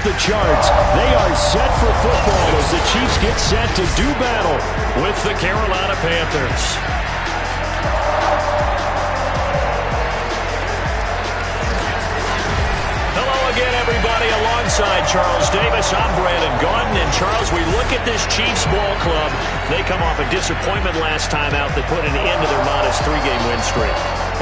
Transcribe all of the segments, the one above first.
the charts. They are set for football as the Chiefs get set to do battle with the Carolina Panthers. Again, everybody, alongside Charles Davis, I'm Brandon Gaudin. And Charles, we look at this Chiefs ball club. They come off a disappointment last time out that put an end to their modest 3-game win streak.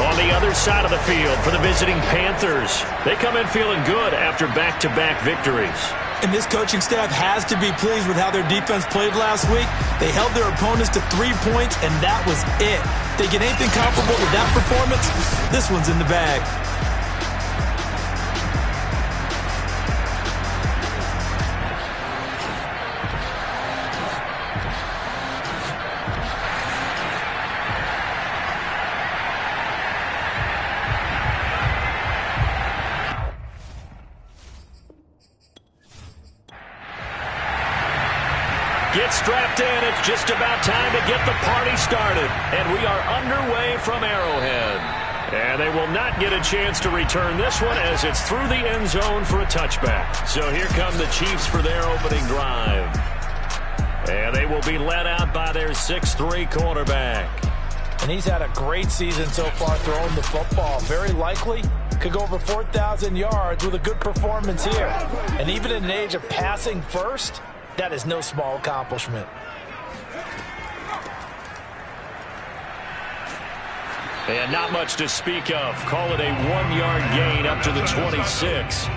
On the other side of the field for the visiting Panthers, they come in feeling good after back-to-back victories. And this coaching staff has to be pleased with how their defense played last week. They held their opponents to 3 points, and that was it. If they get anything comparable to that performance, this one's in the bag. Get strapped in. It's just about time to get the party started. And we are underway from Arrowhead. And they will not get a chance to return this one as it's through the end zone for a touchback. So here come the Chiefs for their opening drive. And they will be led out by their 6'3" quarterback. And he's had a great season so far throwing the football. Very likely could go over 4,000 yards with a good performance here. And even in an age of passing first, that is no small accomplishment. And not much to speak of. Call it a 1-yard gain up to the 26.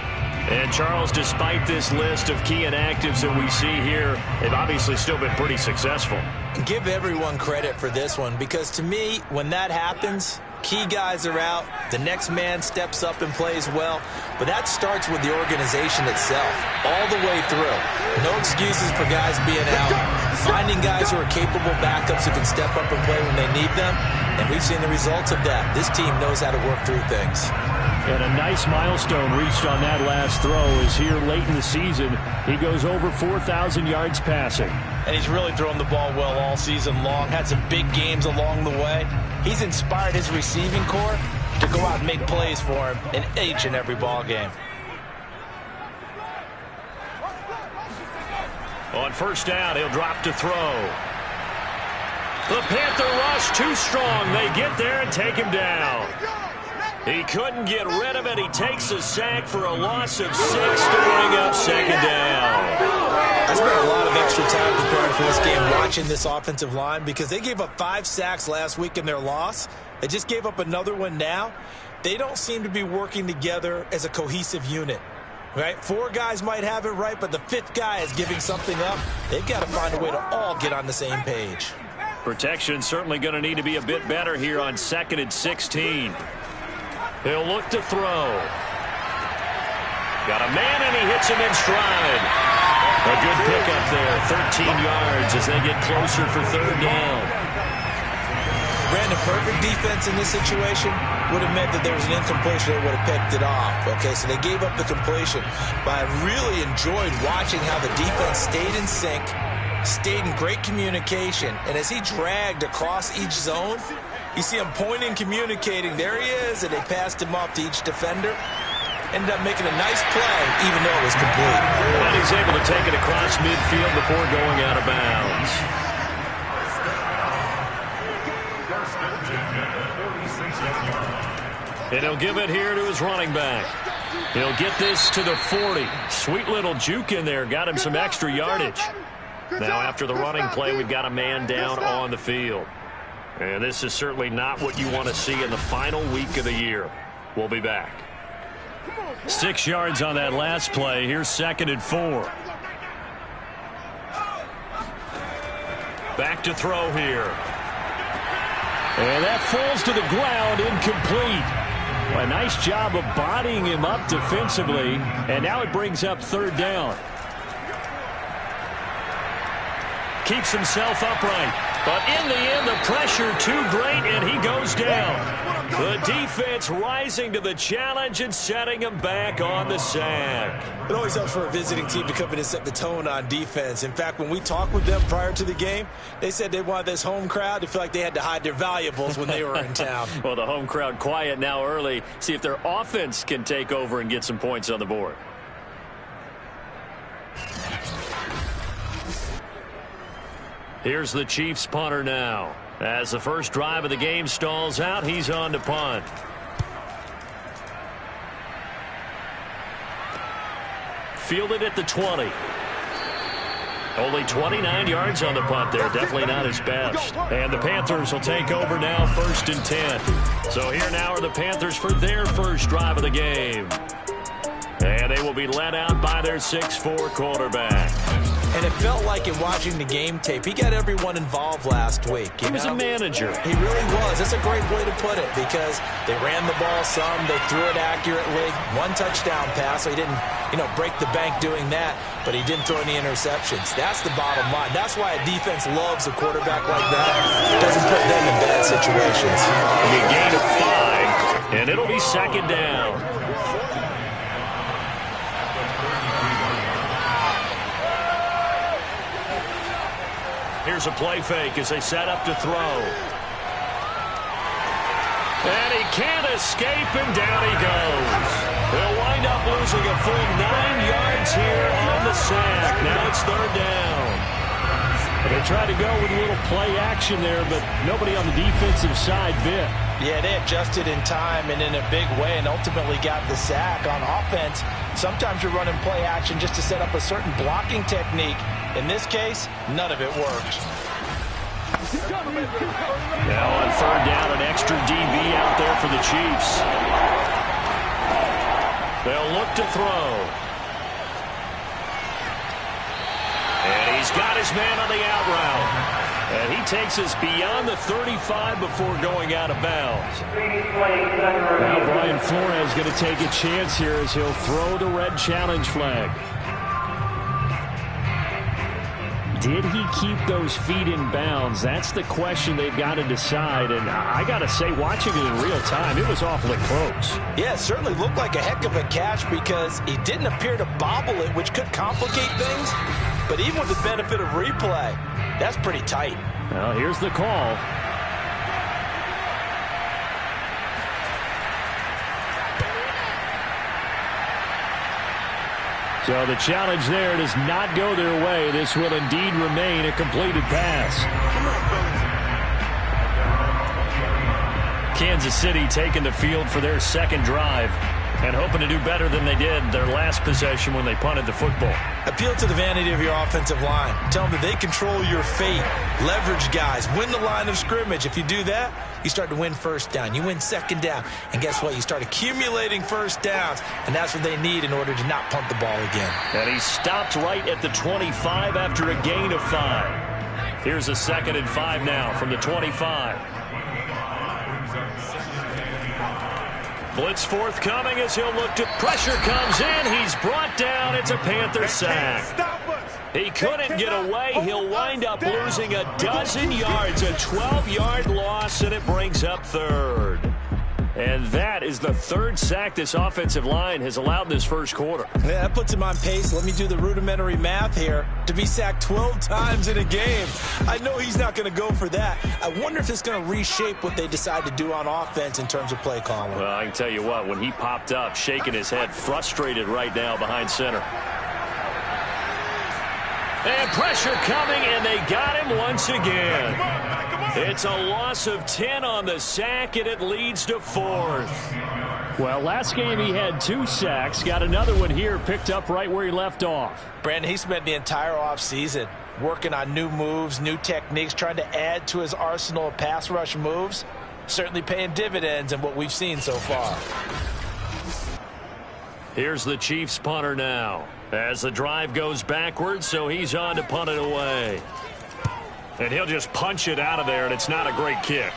And Charles, despite this list of key inactives that we see here, they've obviously still been pretty successful. Give everyone credit for this one, because to me, when that happens, key guys are out, the next man steps up and plays well, but that starts with the organization itself, all the way through. No excuses for guys being out, finding guys who are capable backups who can step up and play when they need them, and we've seen the results of that. This team knows how to work through things. And a nice milestone reached on that last throw is here late in the season. He goes over 4,000 yards passing. And he's really thrown the ball well all season long, had some big games along the way. He's inspired his receiving corps to go out and make plays for him in each and every ball game. On first down, he'll drop to throw. The Panther rush too strong. They get there and take him down. He couldn't get rid of it. He takes a sack for a loss of 6 to bring up second down. I spent a lot of extra time preparing for this game watching this offensive line because they gave up 5 sacks last week in their loss. They just gave up another one now. They don't seem to be working together as a cohesive unit. Right? 4 guys might have it right, but the 5th guy is giving something up. They've got to find a way to all get on the same page. Protection certainly going to need to be a bit better here on 2nd and 16. He'll look to throw. Got a man, and he hits him in stride. A good pickup there, 13 yards as they get closer for 3rd down. Brandon, perfect defense in this situation would have meant that there was an incompletion. They would have picked it off. Okay, so they gave up the completion. But I really enjoyed watching how the defense stayed in sync, stayed in great communication. And as he dragged across each zone, you see him pointing, communicating. There he is, and they passed him off to each defender. Ended up making a nice play, even though it was complete. And he's able to take it across midfield before going out of bounds. And he'll give it here to his running back. He'll get this to the 40. Sweet little juke in there. Got him some extra yardage. Now after the running play, we've got a man down on the field. And this is certainly not what you want to see in the final week of the year. We'll be back. 6 yards on that last play. Here's 2nd and 4. Back to throw here. And that falls to the ground, incomplete. A nice job of bodying him up defensively. And now it brings up 3rd down. Keeps himself upright. But in the end, the pressure too great, and he goes down. The defense rising to the challenge and setting him back on the sack. It always helps for a visiting team to come in and set the tone on defense. In fact, when we talked with them prior to the game, they said they wanted this home crowd to feel like they had to hide their valuables when they were in town. Well, the home crowd quiet now early. See if their offense can take over and get some points on the board. Here's the Chiefs punter now. As the first drive of the game stalls out, he's on to punt. Fielded at the 20. Only 29 yards on the punt there. Definitely not his best. And the Panthers will take over now, 1st and 10. So here now are the Panthers for their first drive of the game. And they will be led out by their 6'4 quarterback. And it felt like in watching the game tape, he got everyone involved last week. He was a manager. He really was. That's a great way to put it because they ran the ball some, they threw it accurately. 1 touchdown pass, so he didn't, break the bank doing that, but he didn't throw any interceptions. That's the bottom line. That's why a defense loves a quarterback like that. Doesn't put them in bad situations. A gain of 5, and it'll be 2nd down. Here's a play fake as they set up to throw. And he can't escape, and down he goes. They'll wind up losing a full 9 yards here on the sack. Now it's 3rd down. They tried to go with a little play action there, but nobody on the defensive side bit. Yeah, they adjusted in time and in a big way and ultimately got the sack. On offense, sometimes you're running play action just to set up a certain blocking technique. In this case, none of it worked. Now on 3rd down, an extra DB out there for the Chiefs. They'll look to throw. And he's got his man on the out route. And he takes us beyond the 35 before going out of bounds. Now Brian Flores is going to take a chance here as he'll throw the red challenge flag. Did he keep those feet in bounds? That's the question they've got to decide. And I got to say, watching it in real time, it was awfully close. Yeah, it certainly looked like a heck of a catch because he didn't appear to bobble it, which could complicate things. But even with the benefit of replay, that's pretty tight. Well, here's the call. So the challenge there does not go their way. This will indeed remain a completed pass. Kansas City taking the field for their 2nd drive and hoping to do better than they did their last possession when they punted the football. Appeal to the vanity of your offensive line. Tell them that they control your fate. Leverage guys. Win the line of scrimmage. If you do that, you start to win 1st down. You win 2nd down. And guess what? You start accumulating 1st downs. And that's what they need in order to not punt the ball again. And he stopped right at the 25 after a gain of 5. Here's a 2nd and 5 now from the 25. Blitz forthcoming as he'll look to pressure comes in. He's brought down. It's a Panther sack. He couldn't get away. He'll wind up losing a dozen yards, a 12-yard loss, and it brings up 3rd. And that is the 3rd sack this offensive line has allowed this first quarter. Yeah, that puts him on pace. Let me do the rudimentary math here. To be sacked 12 times in a game. I know he's not going to go for that. I wonder if it's going to reshape what they decide to do on offense in terms of play calling. Well, I can tell you what, when he popped up, shaking his head, frustrated right now behind center. And pressure coming, and they got him once again. It's a loss of 10 on the sack, and it leads to 4th. Well, last game he had 2 sacks. Got another one here, picked up right where he left off. Brandon, he spent the entire offseason working on new moves, new techniques, trying to add to his arsenal of pass rush moves. Certainly paying dividends in what we've seen so far. Here's the Chiefs punter now. As the drive goes backwards, so he's on to punt it away. And he'll just punch it out of there, and it's not a great kick.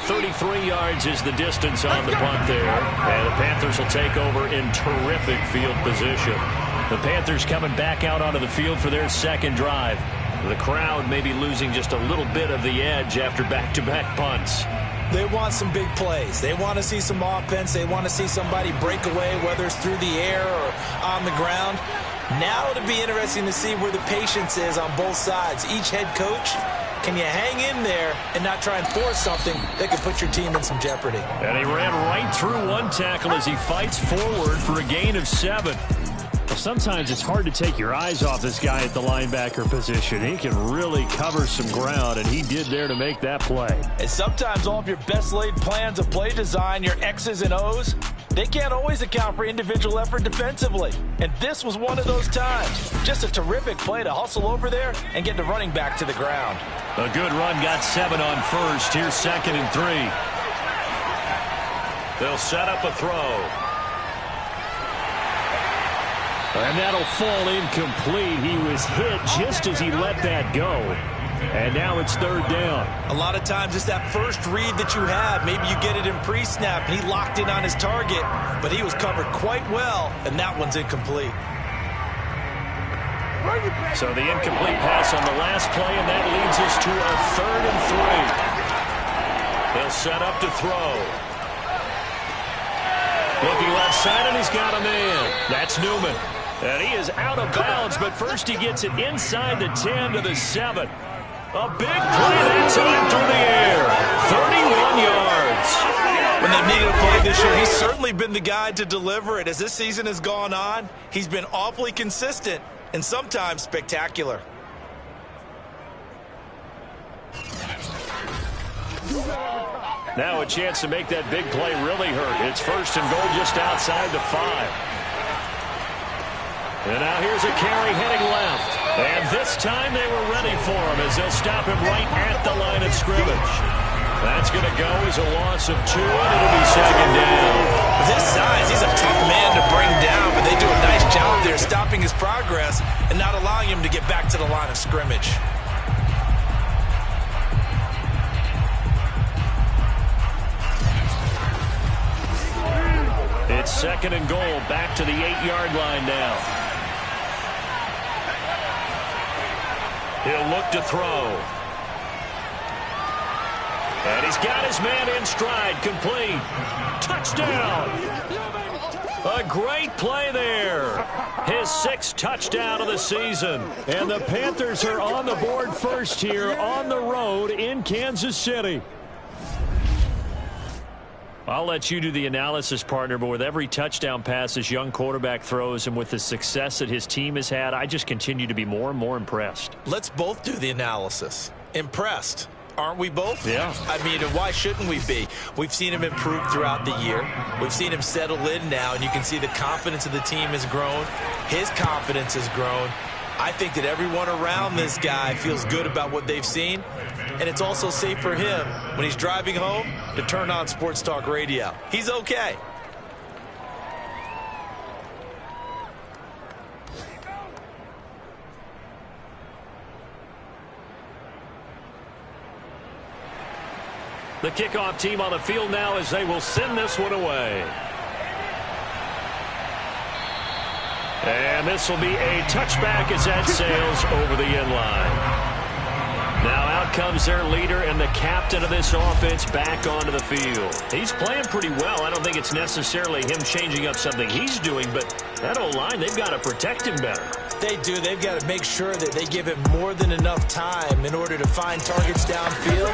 33 yards is the distance on the punt there. And the Panthers will take over in terrific field position. The Panthers coming back out onto the field for their 2nd drive. The crowd may be losing just a little bit of the edge after back-to-back punts. They want some big plays. They want to see some offense. They want to see somebody break away, whether it's through the air or on the ground. Now it'll be interesting to see where the patience is on both sides. Each head coach, can you hang in there and not try and force something that could put your team in some jeopardy? And he ran right through one tackle as he fights forward for a gain of 7. Sometimes it's hard to take your eyes off this guy at the linebacker position. He can really cover some ground, and he did there to make that play. And sometimes all of your best laid plans of play design, your X's and O's, they can't always account for individual effort defensively. And this was one of those times. Just a terrific play to hustle over there and get the running back to the ground. A good run, got 7 on first. Here's 2nd and 3. They'll set up a throw. And that'll fall incomplete. He was hit just as he let that go. And now it's 3rd down. A lot of times it's that first read that you have. Maybe you get it in pre-snap, and he locked in on his target, but he was covered quite well, and that one's incomplete. So the incomplete pass on the last play, and that leads us to a 3rd and 3. They'll set up to throw. Looking left side, and he's got a man. That's Newman. And he is out of bounds, but first he gets it inside the 10 to the 7. A big play that time through the air. 31 yards. When they've needed a play this year, he's certainly been the guy to deliver it. As this season has gone on, he's been awfully consistent and sometimes spectacular. Now a chance to make that big play really hurt. It's 1st and goal just outside the 5. And now here's a carry heading left. And this time they were ready for him as they'll stop him right at the line of scrimmage. That's going to go as a loss of 2, and it'll be 2nd down. With his size, he's a tough man to bring down, but they do a nice job there stopping his progress and not allowing him to get back to the line of scrimmage. It's 2nd and goal, back to the 8-yard line now. He'll look to throw. And he's got his man in stride, complete. Touchdown! A great play there. His 6th touchdown of the season. And the Panthers are on the board first here on the road in Kansas City. I'll let you do the analysis, partner, but with every touchdown pass this young quarterback throws and with the success that his team has had, I just continue to be more and more impressed. Let's both do the analysis. Impressed. Aren't we both? Yeah. I mean, why shouldn't we be? We've seen him improve throughout the year. We've seen him settle in now, and you can see the confidence of the team has grown. His confidence has grown. I think that everyone around this guy feels good about what they've seen, and it's also safe for him when he's driving home to turn on Sports Talk Radio. He's okay. The kickoff team on the field now as they will send this one away. And this will be a touchback as that sails over the end line. Now out comes their leader and the captain of this offense back onto the field. He's playing pretty well. I don't think it's necessarily him changing up something he's doing, but that O-line, they've got to protect him better. They do. They've got to make sure that they give him more than enough time in order to find targets downfield.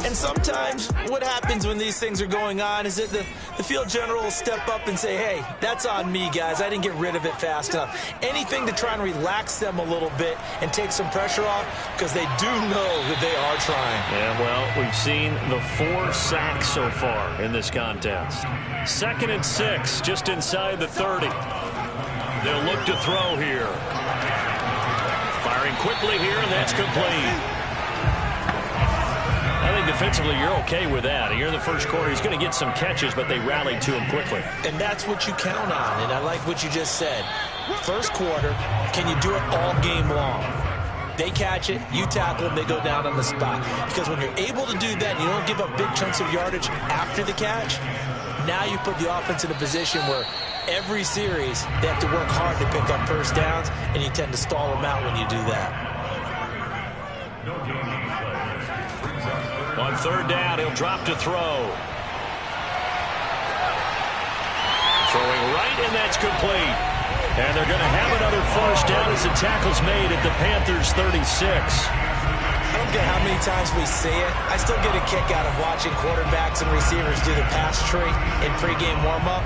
And sometimes what happens when these things are going on is that the field general will step up and say, hey, that's on me, guys. I didn't get rid of it fast enough. Anything to try and relax them a little bit and take some pressure off because they do know that they are trying. Yeah, well, we've seen the 4 sacks so far in this contest. 2nd and 6, just inside the 30. They'll look to throw here. Firing quickly here, and that's complete. I think defensively you're okay with that. Here in the first quarter, he's going to get some catches, but they rallied to him quickly. And that's what you count on, and I like what you just said. First quarter, can you do it all game long? They catch it, you tackle them, they go down on the spot. Because when you're able to do that and you don't give up big chunks of yardage after the catch, now you put the offense in a position where every series they have to work hard to pick up first downs, and you tend to stall them out when you do that. On 3rd down, he'll drop to throw. Throwing right, and that's complete. And they're going to have another first down as the tackle's made at the Panthers' 36. I don't care how many times we see it. I still get a kick out of watching quarterbacks and receivers do the pass tree in pregame warm-up.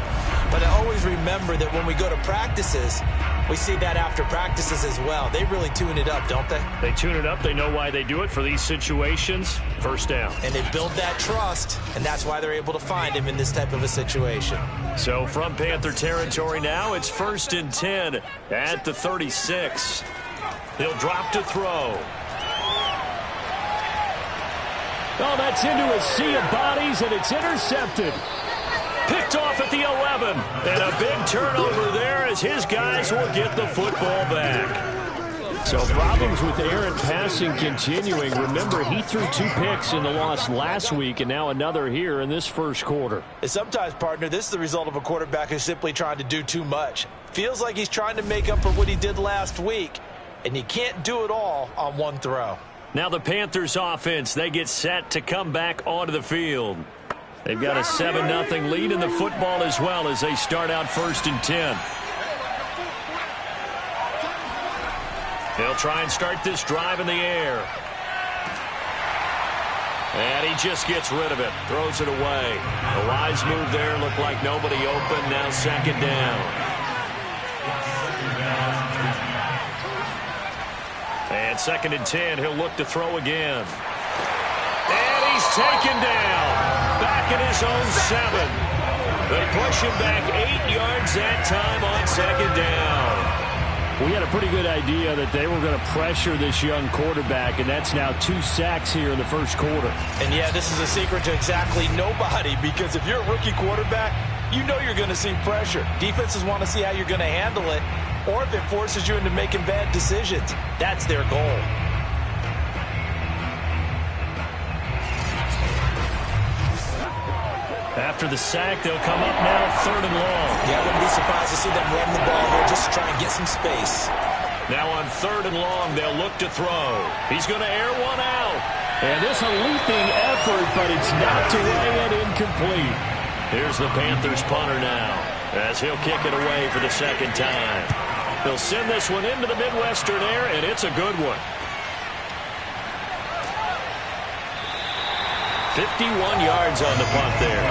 But I always remember that when we go to practices, We see that after practices as well. They really tune it up, don't they? They tune it up. They know why they do it for these situations. First down. And they build that trust, and that's why they're able to find him in this type of a situation. So from Panther territory now, it's 1st and 10 at the 36. He'll drop to throw. Oh, that's into a sea of bodies, and it's intercepted. Picked off at the 11. And a big turnover there as his guys will get the football back. So problems with errant passing continuing. Remember, he threw 2 picks in the loss last week, and now another here in this first quarter. And sometimes, partner, this is the result of a quarterback who's simply trying to do too much. Feels like he's trying to make up for what he did last week, and you can't do it all on one throw. Now the Panthers offense, they get set to come back onto the field. They've got a 7-0 lead in the football as well as they start out 1st and 10. They'll try and start this drive in the air. And he just gets rid of it, throws it away. A wise move there, looked like nobody open, now 2nd down. And 2nd and 10, he'll look to throw again. And he's taken down. Back in his own 7. They push him back 8 yards that time on 2nd down. We had a pretty good idea that they were going to pressure this young quarterback, and that's now 2 sacks here in the first quarter. And, yeah, this is a secret to exactly nobody, because if you're a rookie quarterback, you know you're going to see pressure. Defenses want to see how you're going to handle it, or if it forces you into making bad decisions. That's their goal. After the sack, they'll come up now 3rd and long. Yeah, I wouldn't be surprised to see them run the ball here just to try and get some space. Now on 3rd and long, they'll look to throw. He's going to air one out. And this a leaping effort, but it's knocked away and incomplete. Here's the Panthers punter now, as he'll kick it away for the 2nd time. They'll send this one into the Midwestern air, and it's a good one. 51 yards on the punt there.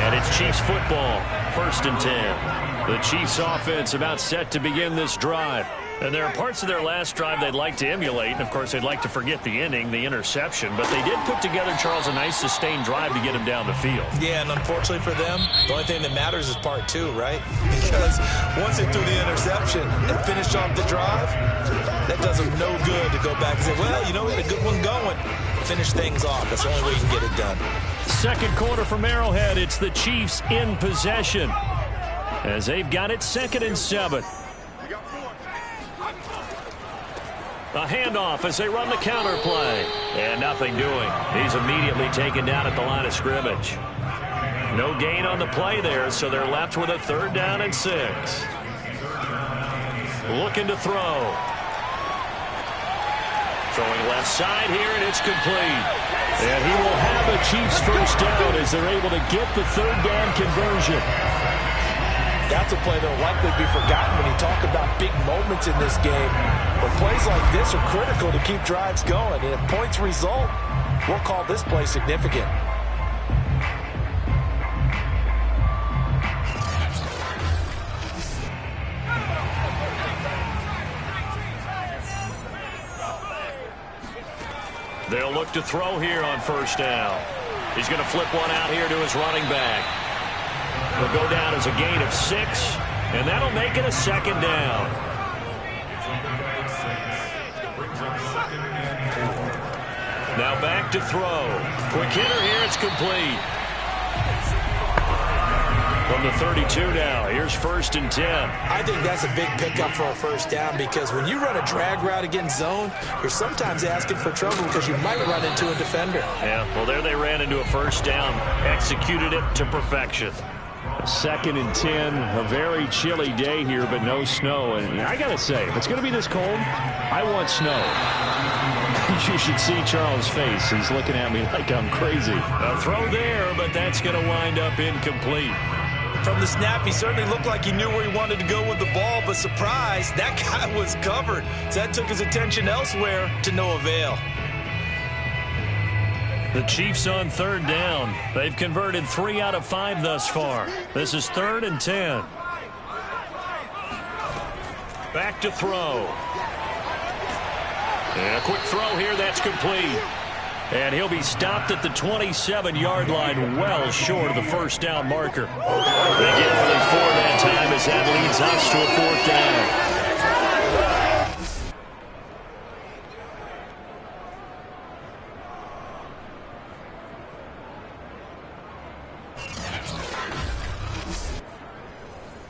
And it's Chiefs football, 1st and 10. The Chiefs offense about set to begin this drive. And there are parts of their last drive they'd like to emulate. And, of course, they'd like to forget the ending, the interception. But they did put together, Charles, a nice sustained drive to get him down the field. Yeah, and unfortunately for them, the only thing that matters is part 2, right? Because once they threw the interception and finished off the drive, that does them no good to go back and say, well, you know, we had a good one going. Finish things off. That's the only way you can get it done. 2nd quarter from Arrowhead. It's the Chiefs in possession as they've got it 2nd and 7. A handoff as they run the counter play. And nothing doing. He's immediately taken down at the line of scrimmage. No gain on the play there, so they're left with a 3rd down and 6. Looking to throw. Throwing left side here, and it's complete. And he will have a Chiefs first down as they're able to get the 3rd down conversion. That's a play that will likely be forgotten when you talk about big moments in this game. But plays like this are critical to keep drives going. And if points result, we'll call this play significant. They'll look to throw here on 1st down. He's going to flip one out here to his running back. He'll go down as a gain of 6, and that'll make it a 2nd down. Now back to throw. Quick hitter here, it's complete. From the 32 now, here's 1st and 10. I think that's a big pickup for a 1st down because when you run a drag route against zone, you're sometimes asking for trouble because you might run into a defender. Yeah, well, there they ran into a 1st down. Executed it to perfection. 2nd and 10, a very chilly day here, but no snow. And I got to say, if it's going to be this cold, I want snow. You should see Charles' face. He's looking at me like I'm crazy. A throw there, but that's going to wind up incomplete. From the snap, he certainly looked like he knew where he wanted to go with the ball, but surprise, that guy was covered. So that took his attention elsewhere to no avail. The Chiefs on 3rd down. They've converted 3 out of 5 thus far. This is 3rd and 10. Back to throw. And a quick throw here, that's complete. And he'll be stopped at the 27-yard line, well short of the first down marker. They get only 4 that time as that leads us to a 4th down.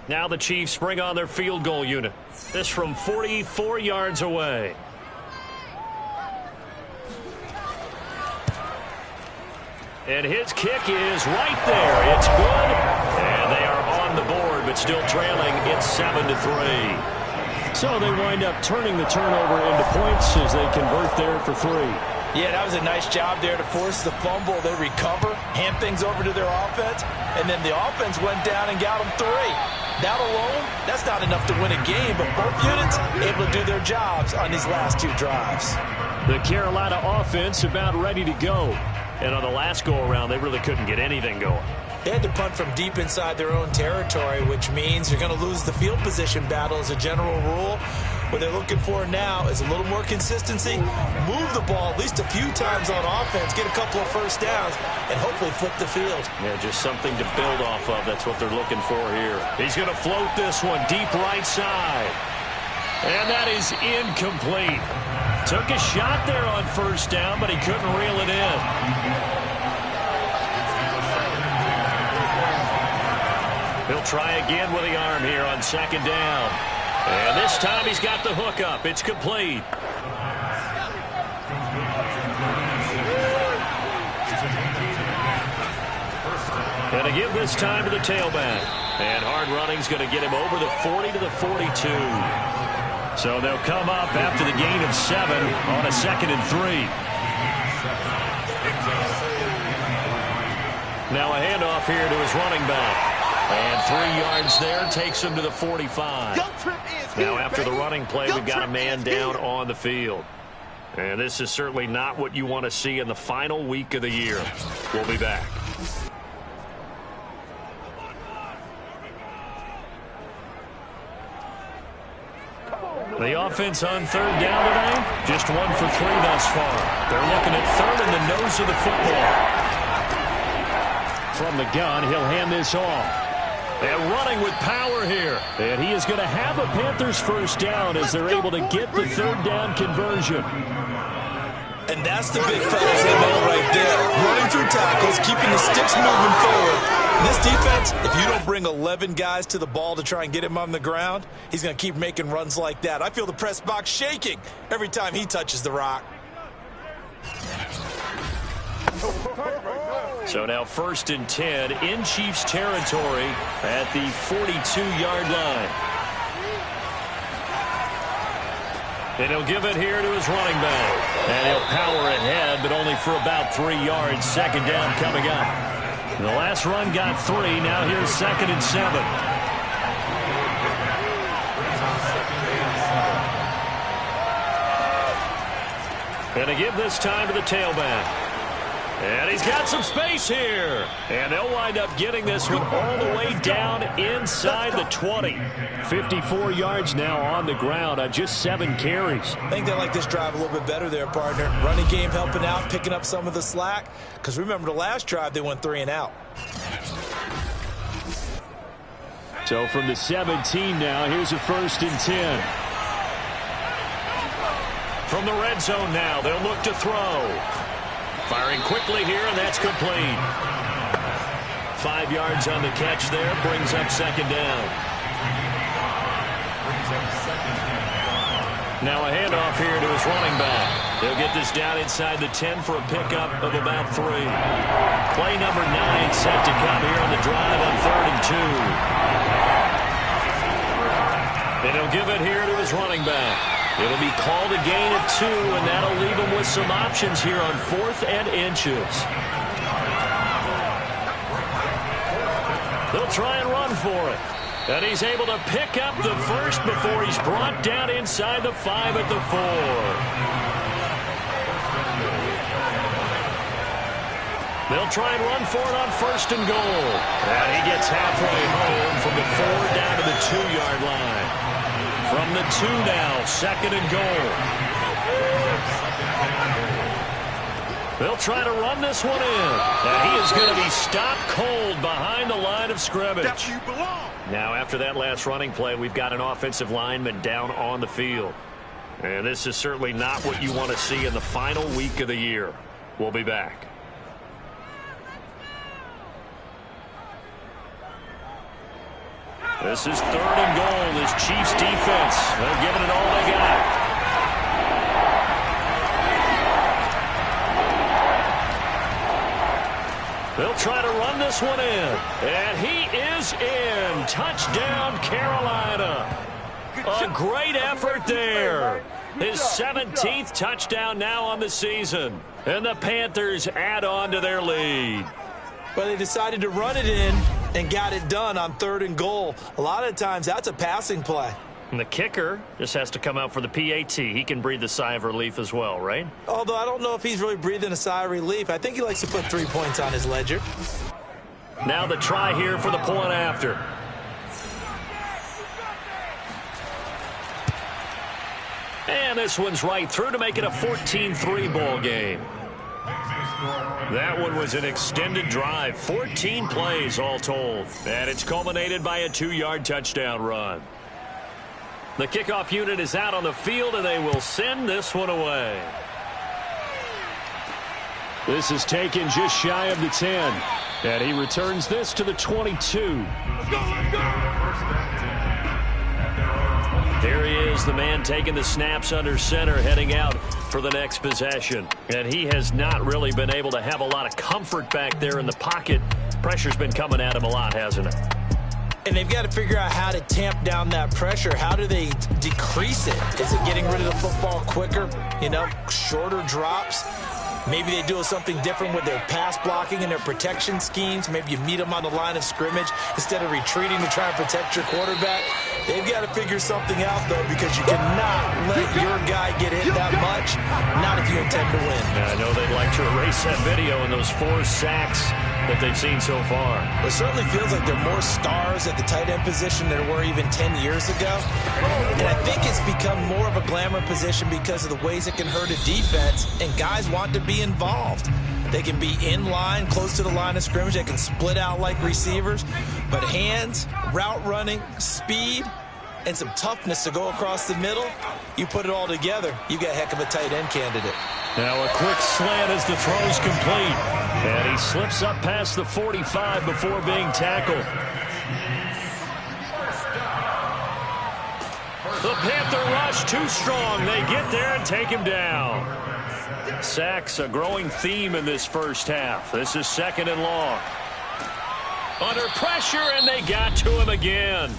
Now the Chiefs bring on their field goal unit. This from 44 yards away. And his kick is right there. It's good. And they are on the board, but still trailing. It's 7-3. So they wind up turning the turnover into points as they convert there for 3. Yeah, that was a nice job there to force the fumble. They recover, hand things over to their offense, and then the offense went down and got them 3. That alone, that's not enough to win a game, but both units able to do their jobs on these last 2 drives. The Carolina offense about ready to go. And on the last go-around, they really couldn't get anything going. They had to punt from deep inside their own territory, which means you're going to lose the field position battle as a general rule. What they're looking for now is a little more consistency, move the ball at least a few times on offense, get a couple of first downs, and hopefully flip the field. Yeah, just something to build off of. That's what they're looking for here. He's going to float this one deep right side. And that is incomplete. Took a shot there on first down, but he couldn't reel it in. He'll try again with the arm here on 2nd down. And this time he's got the hook up. It's complete. And to give this time to the tailback. And hard running's going to get him over the 40 to the 42. So they'll come up after the gain of 7 on a 2nd and 3. Now a handoff here to his running back. And 3 yards there takes him to the 45. Now after the running play, we've got a man down on the field. And this is certainly not what you want to see in the final week of the year. We'll be back. The offense on 3rd down today, just 1 for 3 thus far. They're looking at 3rd in the nose of the football. From the gun, he'll hand this off. And running with power here. And he is going to have a Panthers first down as they're able to get the 3rd down conversion. And that's the big fellas MO right there. Running through tackles, keeping the sticks moving forward. And this defense, if you don't bring 11 guys to the ball to try and get him on the ground, he's going to keep making runs like that. I feel the press box shaking every time he touches the rock. So now 1st and 10 in Chiefs territory at the 42-yard line. And he'll give it here to his running back. And he'll power ahead, but only for about 3 yards. 2nd down coming up. The last run got 3. Now here's 2nd and 7. And to give this time to the tailback. And he's got some space here. And they'll wind up getting this one all the way down inside the 20. 54 yards now on the ground on just 7 carries. I think they like this drive a little bit better there, partner. Running game helping out, picking up some of the slack. Because remember the last drive, they went 3 and out. So from the 17 now, here's a 1st and 10. From the red zone now, they'll look to throw. Firing quickly here, and that's complete. 5 yards on the catch there, brings up 2nd down. Now a handoff here to his running back. They'll get this down inside the 10 for a pickup of about 3. Play number 9 set to come here on the drive on 3rd and 2. And he'll give it here to his running back. It'll be called a gain of 2, and that'll leave him with some options here on 4th and inches. They'll try and run for it. And he's able to pick up the first before he's brought down inside the 5 at the 4. They'll try and run for it on 1st and goal. And he gets halfway home from the 4 down to the 2-yard line. From the 2 now, 2nd and goal. They'll try to run this one in. And he is going to be stopped cold behind the line of scrimmage. Now, after that last running play, we've got an offensive lineman down on the field. And this is certainly not what you want to see in the final week of the year. We'll be back. This is 3rd and goal. This Chiefs defense, they're giving it all they got. They'll try to run this one in. And he is in. Touchdown, Carolina. A great effort there. His 17th touchdown now on the season. And the Panthers add on to their lead. Well, they decided to run it in and got it done on 3rd and goal. A lot of times that's a passing play. And the kicker just has to come out for the PAT. He can breathe a sigh of relief as well, right? Although I don't know if he's really breathing a sigh of relief. I think he likes to put 3 points on his ledger. Now the try here for the point after. And this one's right through to make it a 14-3 ball game. That one was an extended drive, 14 plays all told. And it's culminated by a 2-yard touchdown run. The kickoff unit is out on the field, and they will send this one away. This is taken just shy of the 10. And he returns this to the 22. There he is, the man taking the snaps under center, heading out for the next possession. And he has not really been able to have a lot of comfort back there in the pocket. Pressure's been coming at him a lot, hasn't it? And they've got to figure out how to tamp down that pressure. How do they decrease it? Is it getting rid of the football quicker? You know, shorter drops? Maybe they do something different with their pass blocking and their protection schemes. Maybe you meet them on the line of scrimmage instead of retreating to try and protect your quarterback. They've got to figure something out, though, because you cannot let your guy get hit that much, not if you intend to win. Yeah, I know they'd like to erase that video and those 4 sacks that they've seen so far. It certainly feels like there are more stars at the tight end position than there were even 10 years ago. And I think it's become more of a glamour position because of the ways it can hurt a defense, and guys want to be involved. They can be in line, close to the line of scrimmage. They can split out like receivers. But hands, route running, speed, and some toughness to go across the middle, you put it all together, you got a heck of a tight end candidate. Now a quick slant as the throw's complete. And he slips up past the 45 before being tackled. The Panther rush too strong. They get there and take him down. Sacks a growing theme in this first half. This is 2nd and long. Under pressure, and they got to him again.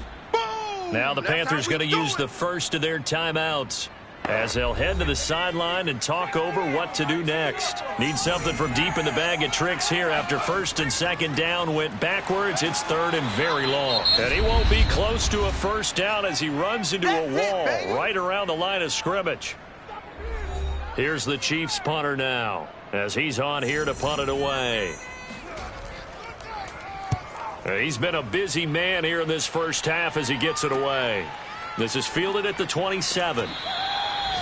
Now the Panthers going to use the first of their timeouts as they'll head to the sideline and talk over what to do next. Need something from deep in the bag of tricks here after 1st and 2nd down went backwards. It's 3rd and very long. And he won't be close to a first down as he runs into a wall right around the line of scrimmage. Here's the Chiefs punter now as he's on here to punt it away. He's been a busy man here in this first half as he gets it away. This is fielded at the 27.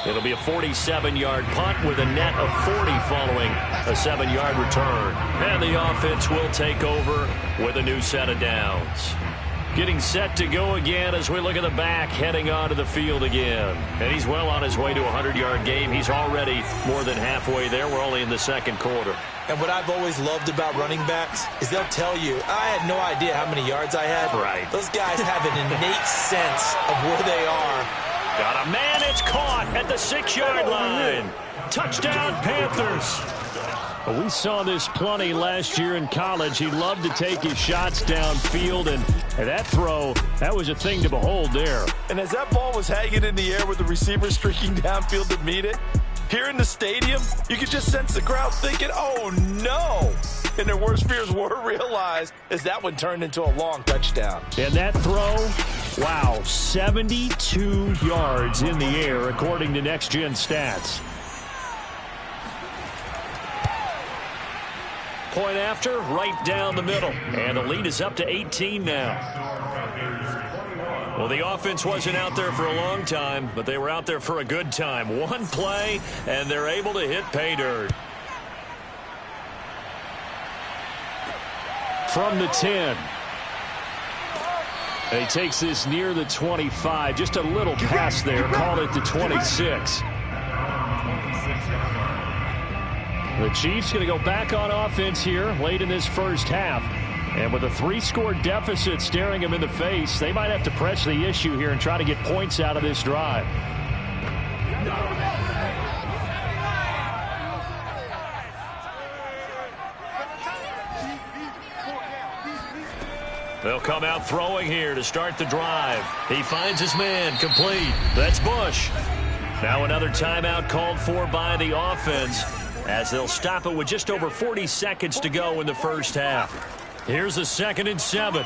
It'll be a 47-yard punt with a net of 40 following a 7-yard return. And the offense will take over with a new set of downs. Getting set to go again as we look at the back heading onto the field again. And he's well on his way to a 100-yard game. He's already more than halfway there. We're only in the 2nd quarter. And what I've always loved about running backs is they'll tell you, I had no idea how many yards I had. Right. Those guys have an innate sense of where they are. Got a man, it's caught at the 6-yard line. Touchdown, Panthers. Well, we saw this plenty last year in college. He loved to take his shots downfield, and that throw, that was a thing to behold there. And as that ball was hanging in the air with the receiver streaking downfield to meet it, here in the stadium, you could just sense the crowd thinking, oh, no. And their worst fears were realized as that one turned into a long touchdown. And that throw, wow, 72 yards in the air, according to Next Gen Stats. Point after, right down the middle. And the lead is up to 18 now. Well, the offense wasn't out there for a long time, but they were out there for a good time. One play, and they're able to hit pay dirt. From the 10. He takes this near the 25. Just a little pass there. Called it the 26. The Chiefs going to go back on offense here late in this first half. And with a 3-score deficit staring them in the face, they might have to press the issue here and try to get points out of this drive. They'll come out throwing here to start the drive. He finds his man, complete. That's Bush. Now another timeout called for by the offense as they'll stop it with just over 40 seconds to go in the first half. Here's a 2nd and 7.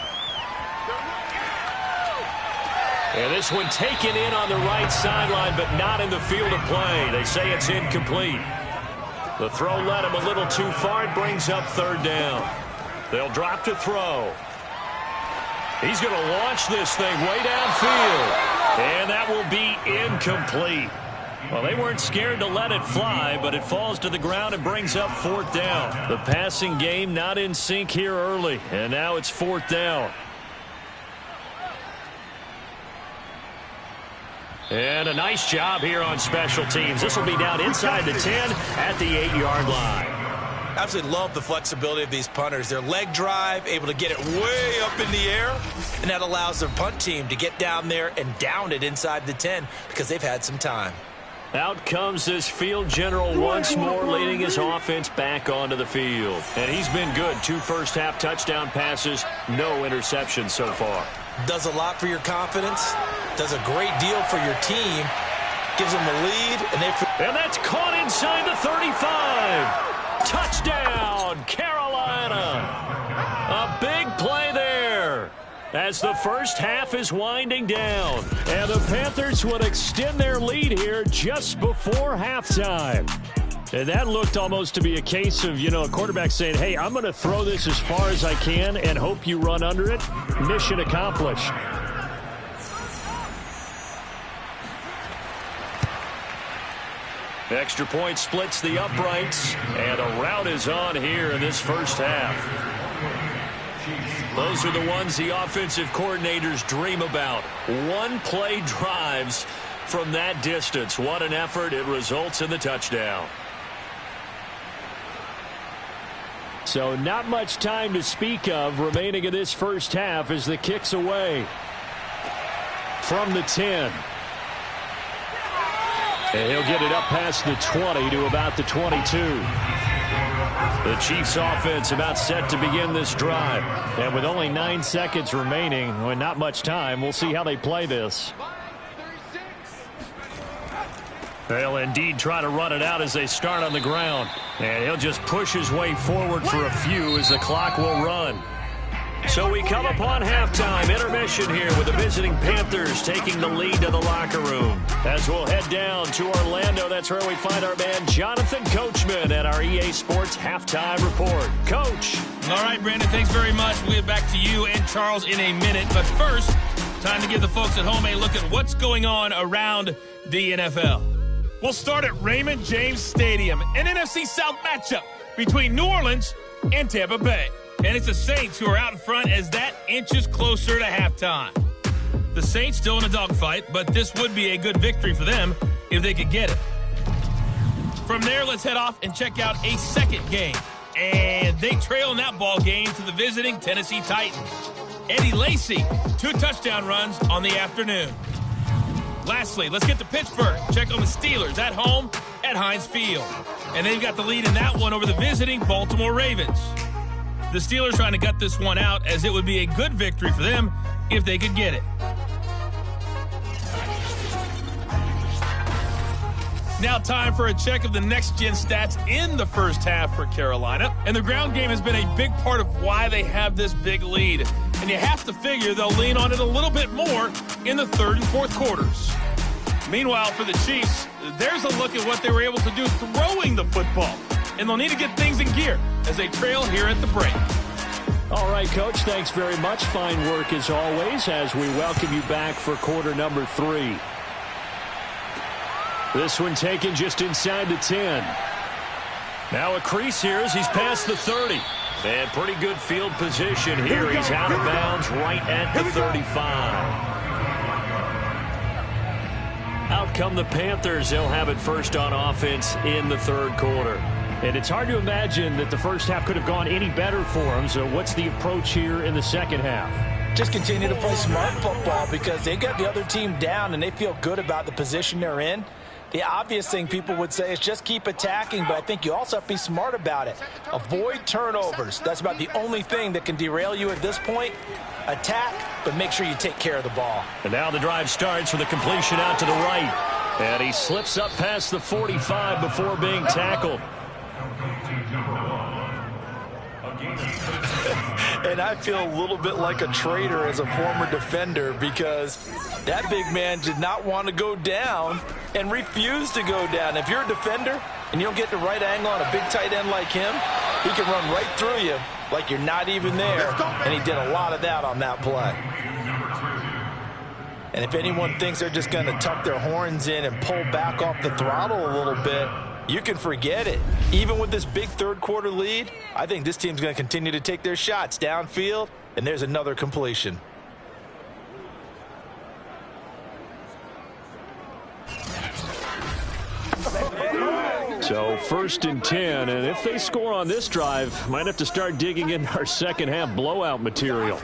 And this one taken in on the right sideline, but not in the field of play. They say it's incomplete. The throw led him a little too far. It brings up 3rd down. They'll drop to throw. He's going to launch this thing way downfield. And that will be incomplete. Well, they weren't scared to let it fly, but it falls to the ground and brings up 4th down. The passing game not in sync here early, and now it's 4th down. And a nice job here on special teams. This will be down inside the 10 at the 8-yard line. Absolutely love the flexibility of these punters. Their leg drive, able to get it way up in the air, and that allows their punt team to get down there and down it inside the 10 because they've had some time. Out comes this field general once more, leading his offense back onto the field. And he's been good. 2 first-half touchdown passes, no interceptions so far. Does a lot for your confidence, does a great deal for your team, gives them the lead. And that's caught inside the 35. Touchdown, Carolina. A big play there as the first half is winding down. And the Panthers would extend their lead here just before halftime. And that looked almost to be a case of, a quarterback saying, hey, I'm going to throw this as far as I can and hope you run under it. Mission accomplished. Extra point splits the uprights, and a route is on here in this first half. Those are the ones the offensive coordinators dream about. One-play drives from that distance. What an effort. It results in the touchdown. So not much time to speak of remaining in this first half as the kick's away from the 10. And he'll get it up past the 20 to about the 22. The Chiefs offense about set to begin this drive. And with only 9 seconds remaining, and not much time, we'll see how they play this. They'll indeed try to run it out as they start on the ground. And he'll just push his way forward for a few as the clock will run. So we come upon halftime, intermission here with the visiting Panthers taking the lead to the locker room. As we'll head down to Orlando, that's where we find our man Jonathan Coachman at our EA Sports Halftime Report. Coach. All right, Brandon, thanks very much. We'll get back to you and Charles in a minute. But first, time to give the folks at home a look at what's going on around the NFL. We'll start at Raymond James Stadium, an NFC South matchup between New Orleans and Tampa Bay. And it's the Saints who are out in front as that inches closer to halftime. The Saints still in a dogfight, but this would be a good victory for them if they could get it. From there, let's head off and check out a second game. And they trail in that ball game to the visiting Tennessee Titans. Eddie Lacy, 2 touchdown runs on the afternoon. Lastly, let's get to Pittsburgh. Check on the Steelers at home at Heinz Field. And they've got the lead in that one over the visiting Baltimore Ravens. The Steelers trying to gut this one out as it would be a good victory for them if they could get it. Now time for a check of the next-gen stats in the first half for Carolina. And the ground game has been a big part of why they have this big lead. And you have to figure they'll lean on it a little bit more in the 3rd and 4th quarters. Meanwhile, for the Chiefs, there's a look at what they were able to do throwing the football. And they'll need to get things in gear as they trail here at the break. All right, Coach, thanks very much. Fine work as always as we welcome you back for quarter number 3. This one taken just inside the 10. Now a crease here as he's past the 30. And pretty good field position here. He's out of bounds right at the 35. Out come the Panthers. They'll have it first on offense in the third quarter. And it's hard to imagine that the first half could have gone any better for them. So what's the approach here in the second half? Just continue to play smart football because they got the other team down and they feel good about the position they're in. The obvious thing people would say is just keep attacking, but I think you also have to be smart about it. Avoid turnovers. That's about the only thing that can derail you at this point. Attack, but make sure you take care of the ball. And now the drive starts with a completion out to the right. And he slips up past the 45 before being tackled. And I feel a little bit like a traitor as a former defender because that big man did not want to go down and refused to go down. If you're a defender and you don't get the right angle on a big tight end like him, he can run right through you like you're not even there. And he did a lot of that on that play. And if anyone thinks they're just going to tuck their horns in and pull back off the throttle a little bit, you can forget it. Even with this big third quarter lead, I think this team's going to continue to take their shots downfield, and there's another completion. So first and 10, and if they score on this drive, might have to start digging in our second half blowout material.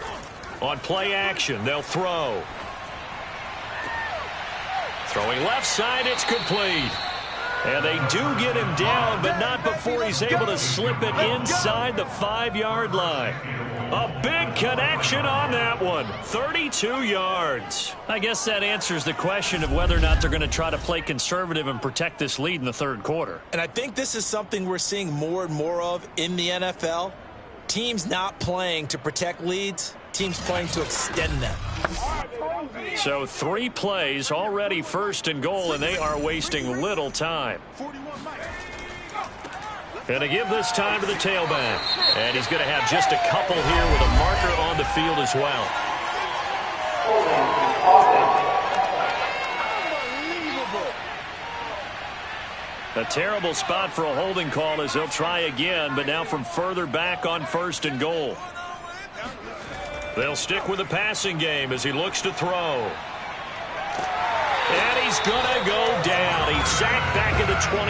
On play action, they'll throw. Throwing left side, it's complete. And they do get him down, but not before he's able to slip it inside the 5-yard line. A big connection on that one. 32 yards. I guess that answers the question of whether or not they're going to try to play conservative and protect this lead in the third quarter. And I think this is something we're seeing more and more of in the NFL. Teams not playing to protect leads, teams playing to extend them. So 3 plays already first and goal, and they are wasting little time. Going to give this time to the tailback. And he's going to have just a couple here with a marker on the field as well. A terrible spot for a holding call as they'll try again, but now from further back on first and goal. They'll stick with the passing game as he looks to throw. And he's going to go down. He's sacked back at the 24.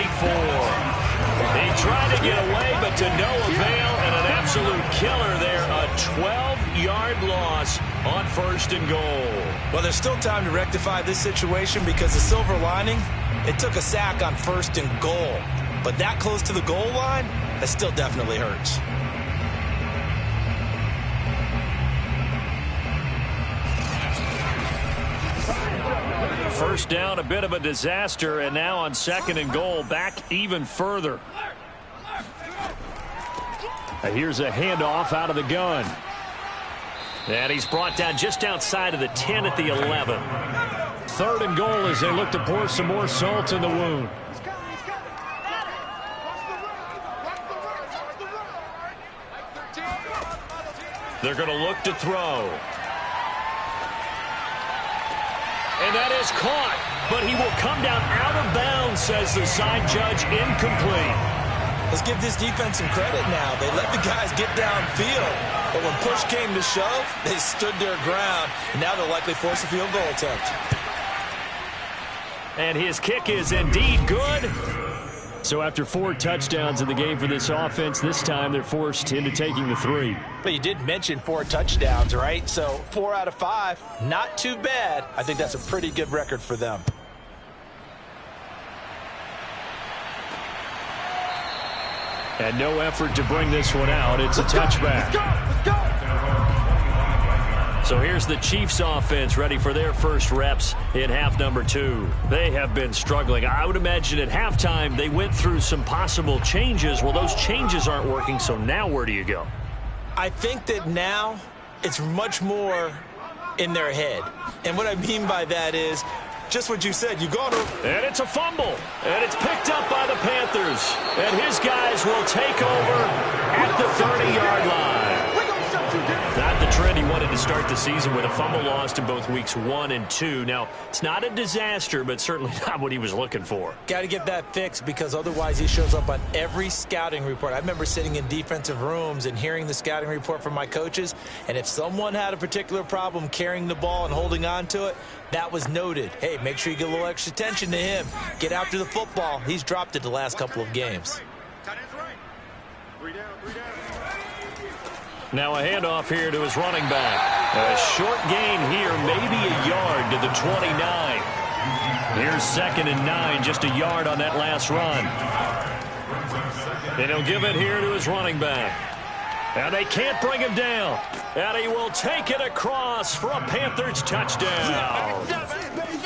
He tried to get away, but to no avail, and an absolute killer there. A 12-yard loss on first and goal. Well, there's still time to rectify this situation because the silver lining, it took a sack on first and goal. But that close to the goal line, that still definitely hurts. First down, a bit of a disaster, and now on second and goal, back even further. Here's a handoff out of the gun. And he's brought down just outside of the 10 at the 11. Third and goal as they look to pour some more salt in the wound. They're going to look to throw. And that is caught, but he will come down out of bounds, says the side judge, incomplete. Let's give this defense some credit now. They let the guys get downfield, but when push came to shove, they stood their ground, and now they'll likely force a field goal attempt. And his kick is indeed good. So after 4 touchdowns in the game for this offense, this time they're forced into taking the 3. But you did mention 4 touchdowns, right? So 4 out of 5, not too bad. I think that's a pretty good record for them. And no effort to bring this one out. It's a touchback. Let's go. So here's the Chiefs offense ready for their first reps in half number 2. They have been struggling. I would imagine at halftime they went through some possible changes. Well, those changes aren't working, so now where do you go? I think that now it's much more in their head. And what I mean by that is just what you said. You got to. And it's a fumble. And it's picked up by the Panthers. And his guys will take over at the 30-yard line. trend he wanted to start the season with, a fumble lost in both weeks 1 and 2. Now, it's not a disaster, but certainly not what he was looking for. Got to get that fixed, because otherwise he shows up on every scouting report. I remember sitting in defensive rooms and hearing the scouting report from my coaches, and if someone had a particular problem carrying the ball and holding on to it, that was noted. Hey, make sure you get a little extra attention to him. Get after the football. He's dropped it the last couple of games. Now a handoff here to his running back. A short gain here, maybe a yard to the 29. Here's 2nd and 9, just a yard on that last run. And he'll give it here to his running back. And they can't bring him down. And he will take it across for a Panthers touchdown.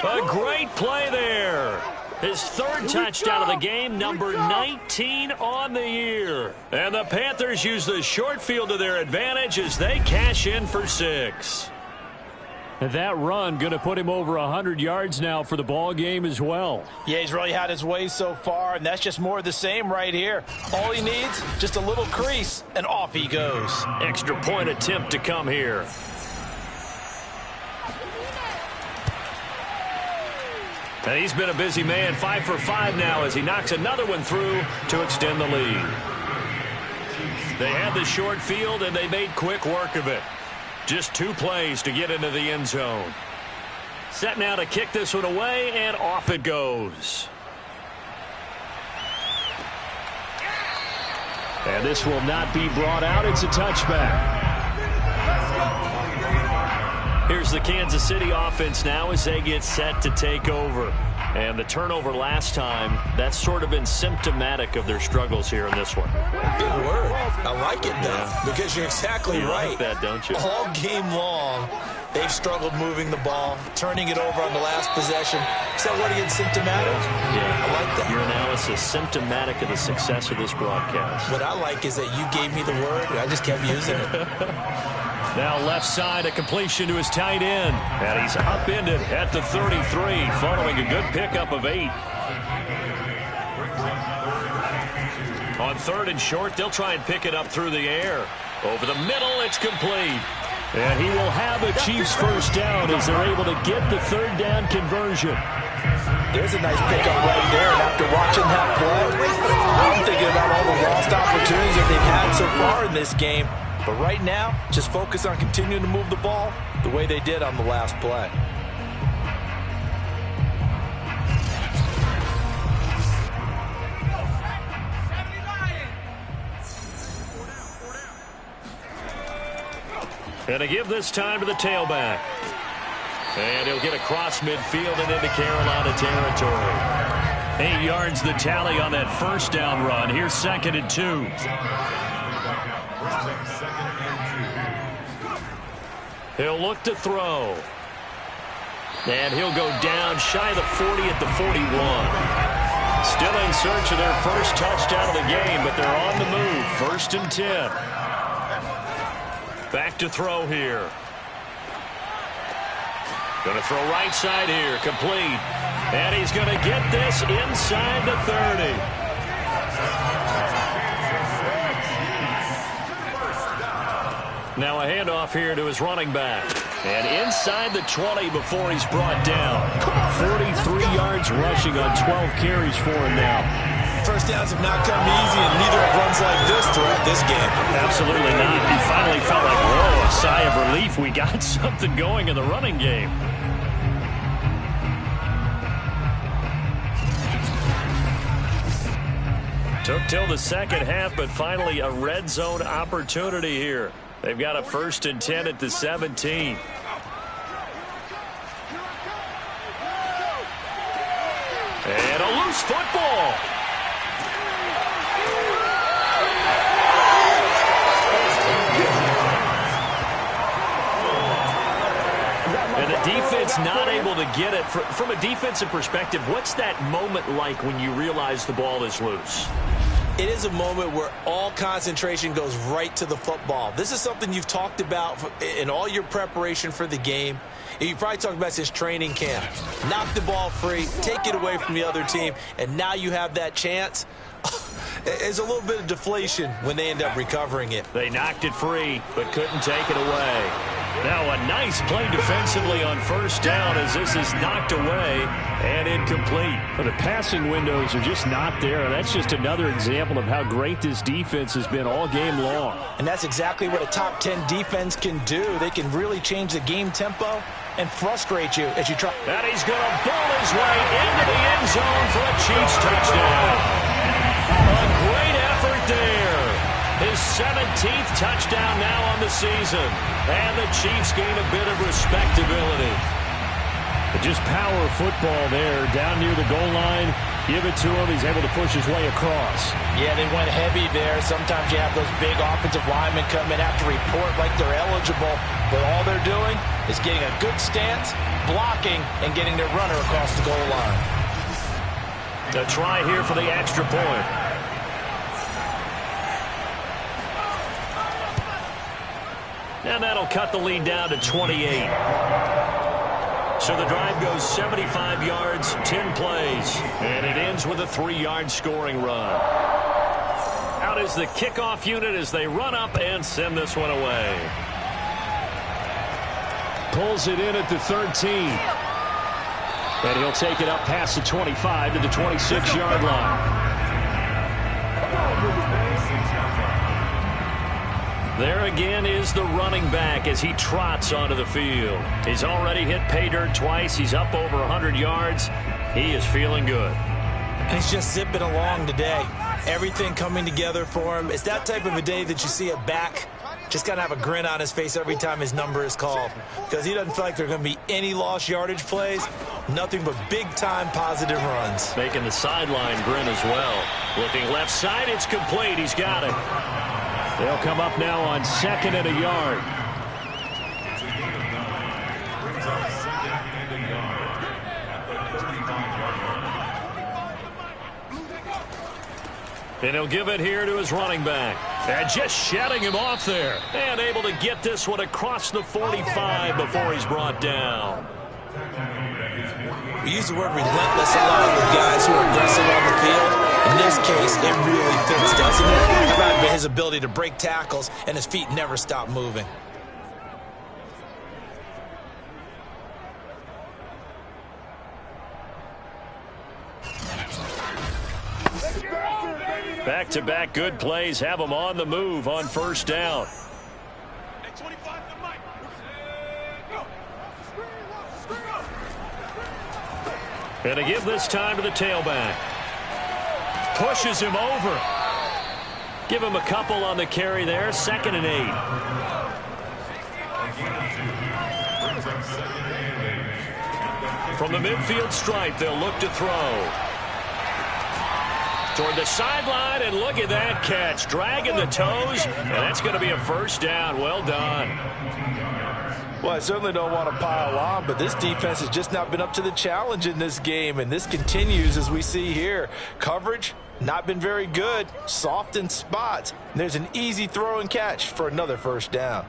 A great play there. His 3rd touchdown of the game, number 19 on the year. And the Panthers use the short field to their advantage as they cash in for 6. And that run going to put him over 100 yards now for the ball game as well. Yeah, he's really had his way so far, and that's just more of the same right here. All he needs, just a little crease, and off he goes. Extra point attempt to come here. And he's been a busy man, 5 for 5 now as he knocks another one through to extend the lead. They had the short field, and they made quick work of it. Just 2 plays to get into the end zone. Set now to kick this one away, and off it goes. And this will not be brought out. It's a touchback. Here's the Kansas City offense now as they get set to take over. And the turnover last time, that's sort of been symptomatic of their struggles here in this one. Big word. I like it, though, because you're exactly right. Like that, don't you? All game long, they've struggled moving the ball, turning it over on the last possession. Is that what again, symptomatic? Yeah. I like that. Your analysis, symptomatic of the success of this broadcast. What I like is that you gave me the word, and I just kept using it. Now left side, a completion to his tight end. And he's upended at the 33, following a good pickup of 8. On 3rd and short, they'll try and pick it up through the air. Over the middle, it's complete. And he will have a Chiefs first down as they're able to get the 3rd down conversion. There's a nice pickup right there, and after watching that play, I'm thinking about all the lost opportunities that they've had so far in this game. But right now, just focus on continuing to move the ball the way they did on the last play. And to give this time to the tailback. And he'll get across midfield and into Carolina territory. 8 yards the tally on that first down run. Here's 2nd and 2. He'll look to throw. And he'll go down shy of the 40 at the 41. Still in search of their first touchdown of the game, but they're on the move. 1st and 10. Back to throw here. Going to throw right side here, complete. And he's going to get this inside the 30. Now a handoff here to his running back. And inside the 20 before he's brought down. 43 yards rushing on 12 carries for him now. First downs have not come easy, and neither have runs like this throughout this game. Absolutely not. He finally felt like, whoa, a sigh of relief. We got something going in the running game. Took till the second half, but finally a red zone opportunity here. They've got a 1st and 10 at the 17. And a loose football. And the defense not able to get it. From a defensive perspective, what's that moment like when you realize the ball is loose? It is a moment where all concentration goes right to the football. This is something you've talked about in all your preparation for the game. You probably talked about since training camp. Knock the ball free, take it away from the other team, and now you have that chance. There's a little bit of deflation when they end up recovering it. They knocked it free, but couldn't take it away. Now a nice play defensively on first down as this is knocked away and incomplete. Well, the passing windows are just not there. That's just another example of how great this defense has been all game long. And that's exactly what a top 10 defense can do. They can really change the game tempo and frustrate you as you try. And he's going to bowl his way into the end zone for a Chiefs touchdown. A great effort there. His 17th touchdown now on the season. And the Chiefs gain a bit of respectability. But just power football there. Down near the goal line. Give it to him. He's able to push his way across. Yeah, they went heavy there. Sometimes you have those big offensive linemen come in, have to report like they're eligible. But all they're doing is getting a good stance, blocking, and getting their runner across the goal line. A try here for the extra point. And that'll cut the lead down to 28. So the drive goes 75 yards, 10 plays. And it ends with a 3-yard scoring run. Out is the kickoff unit as they run up and send this one away. Pulls it in at the 13. And he'll take it up past the 25 to the 26-yard line. There again is the running back as he trots onto the field. He's already hit pay dirt twice. He's up over 100 yards. He is feeling good. And he's just zipping along today. Everything coming together for him. It's that type of a day that you see a back just got to have a grin on his face every time his number is called, because he doesn't feel like there are going to be any lost yardage plays, nothing but big-time positive runs. Making the sideline grin as well. Looking left side, it's complete. He's got it. They'll come up now on 2nd and a yard. And he'll give it here to his running back. And just shutting him off there. And able to get this one across the 45 before he's brought down. We use the word relentless a lot with guys who are aggressive on the field. In this case, it really fits, doesn't it? How about his ability to break tackles and his feet never stop moving? Back-to-back good plays have him on the move on first down. And to give this time to the tailback. Pushes him over. Give him a couple on the carry there. 2nd and 8. From the midfield stripe, they'll look to throw. Toward the sideline, and look at that catch. Dragging the toes, and that's going to be a first down. Well done. Well, I certainly don't want to pile on, but this defense has just not been up to the challenge in this game, and this continues as we see here. Coverage, not been very good. Soft in spots. And there's an easy throw and catch for another first down.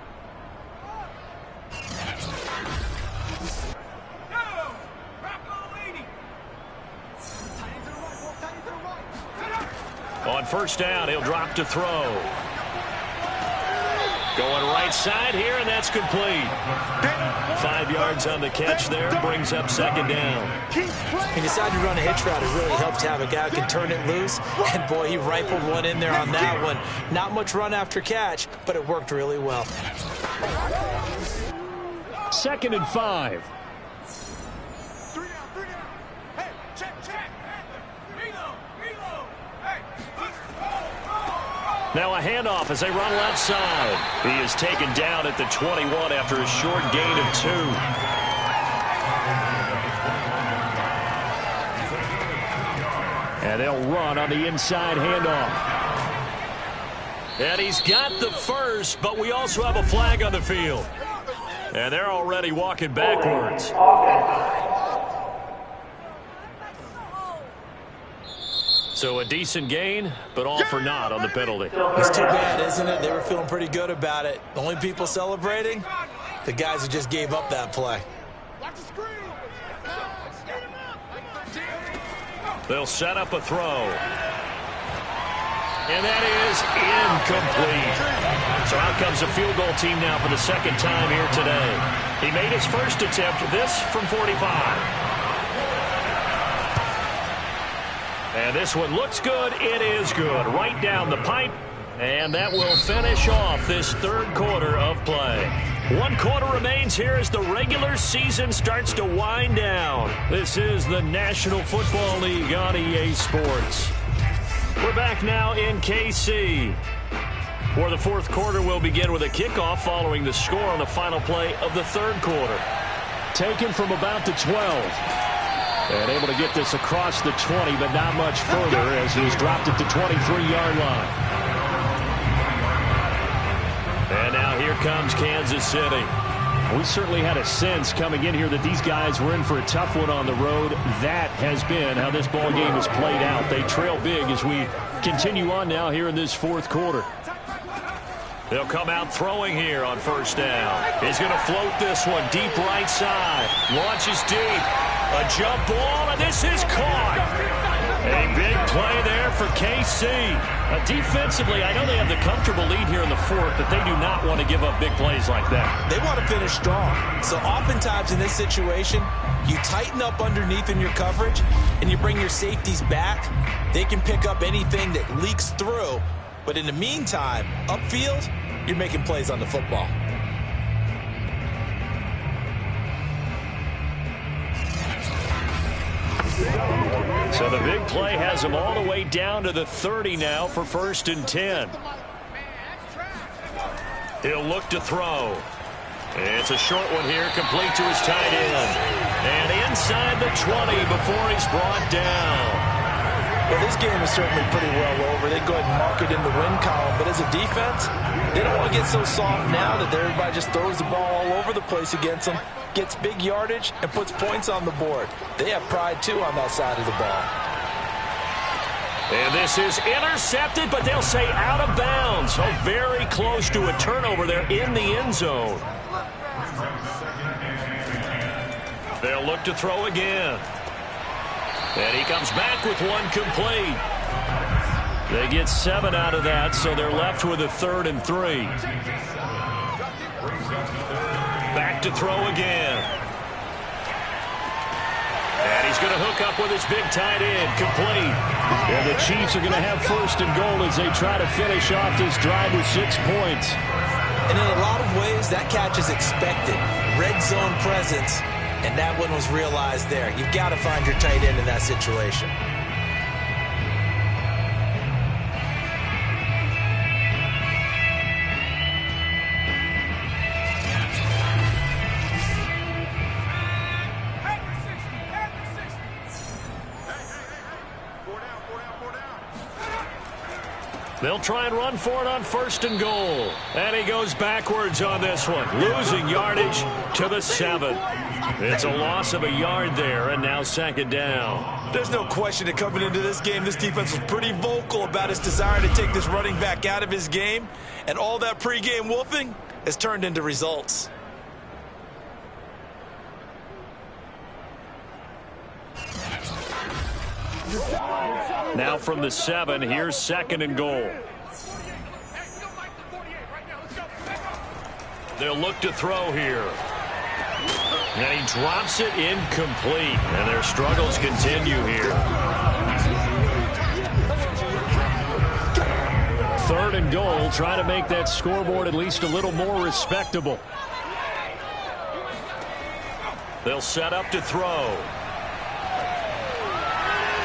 On first down, he'll drop to throw. Going right side here, and that's complete. 5 yards on the catch there, brings up 2nd down. He decided to run a hitch route. It really helps to have a guy who can turn it loose. And, boy, he rifled one in there on that one. Not much run after catch, but it worked really well. 2nd and 5. Now a handoff as they run left side. He is taken down at the 21 after a short gain of 2. And they'll run on the inside handoff. And he's got the first, but we also have a flag on the field. And they're already walking backwards. So a decent gain, but all for naught on the penalty. It's too bad, isn't it? They were feeling pretty good about it. The only people celebrating, the guys who just gave up that play. They'll set up a throw. And that is incomplete. So out comes a field goal team now for the second time here today. He made his first attempt, this from 45. And this one looks good. It is good. Right down the pipe. And that will finish off this third quarter of play. 1 quarter remains here as the regular season starts to wind down. This is the National Football League on EA Sports. We're back now in KC, where the fourth quarter will begin with a kickoff following the score on the final play of the third quarter. Taken from about the 12. And able to get this across the 20, but not much further as he's dropped at the 23-yard line. And now here comes Kansas City. We certainly had a sense coming in here that these guys were in for a tough one on the road. That has been how this ball game has played out. They trail big as we continue on now here in this fourth quarter. They'll come out throwing here on first down. He's going to float this one deep right side. Launches deep. A jump ball, and this is caught. A big play there for KC. Defensively, I know they have the comfortable lead here in the fourth, but they do not want to give up big plays like that. They want to finish strong. So oftentimes in this situation, you tighten up underneath in your coverage, and you bring your safeties back. They can pick up anything that leaks through. But in the meantime, upfield, you're making plays on the football. So the big play has them all the way down to the 30 now for 1st and 10. He'll look to throw. It's a short one here, complete to his tight end. And inside the 20 before he's brought down. Well, this game is certainly pretty well over. They go ahead and mark it in the win column. But as a defense, they don't want to get so soft now that everybody just throws the ball all over the place against them, gets big yardage, and puts points on the board. They have pride, too, on that side of the ball. And this is intercepted, but they'll say out of bounds. So very close to a turnover there in the end zone. They'll look to throw again. And he comes back with one complete. They get 7 out of that, so they're left with a 3rd and 3. Back to throw again. And he's going to hook up with his big tight end, complete. And the Chiefs are going to have 1st and goal as they try to finish off this drive with 6 points. And in a lot of ways, that catch is expected. Red zone presence. And that one was realized there. You've got to find your tight end in that situation. They'll try and run for it on 1st and goal. And he goes backwards on this one, losing yardage to the 7. It's a loss of a yard there, and now 2nd down. There's no question that coming into this game, this defense was pretty vocal about his desire to take this running back out of his game. And all that pregame wolfing has turned into results. Now from the 7, here's 2nd and goal. They'll look to throw here. And he drops it incomplete. And their struggles continue here. 3rd and goal, trying to make that scoreboard at least a little more respectable. They'll set up to throw.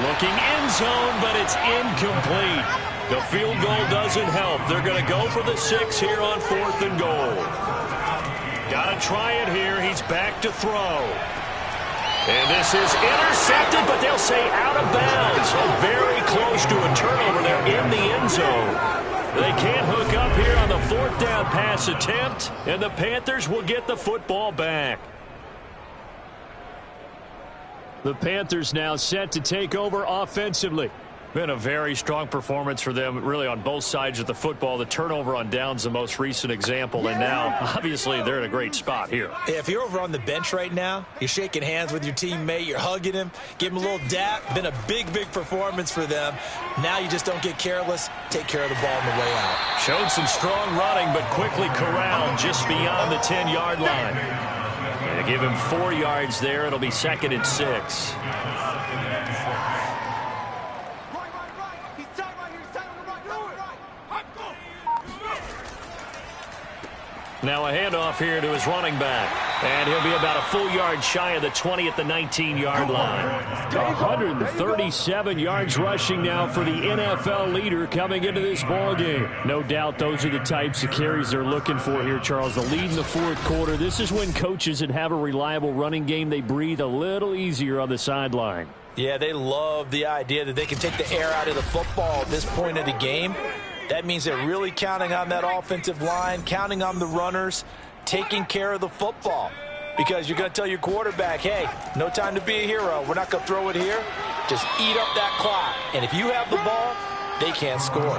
Looking end zone, but it's incomplete. The field goal doesn't help. They're going to go for the 6 here on 4th and goal. Got to try it here. He's back to throw. And this is intercepted, but they'll say out of bounds. So very close to a turnover there in the end zone. They can't hook up here on the 4th down pass attempt, and the Panthers will get the football back. The Panthers now set to take over offensively. Been a very strong performance for them, really, on both sides of the football. The turnover on downs, the most recent example, and now, obviously, they're in a great spot here. Yeah, if you're over on the bench right now, you're shaking hands with your teammate, you're hugging him, give him a little dap. Been a big, big performance for them. Now you just don't get careless. Take care of the ball on the way out. Showed some strong running, but quickly corralled just beyond the 10-yard line. And give him 4 yards there. It'll be 2nd and 6. Now a handoff here to his running back. And he'll be about a full yard shy of the 20 at the 19-yard line. 137 yards rushing now for the NFL leader coming into this ballgame. No doubt those are the types of carries they're looking for here, Charles. The lead in the fourth quarter. This is when coaches that have a reliable running game, they breathe a little easier on the sideline. Yeah, they love the idea that they can take the air out of the football at this point of the game. That means they're really counting on that offensive line, counting on the runners, taking care of the football. Because you're going to tell your quarterback, hey, no time to be a hero. We're not going to throw it here. Just eat up that clock. And if you have the ball, they can't score.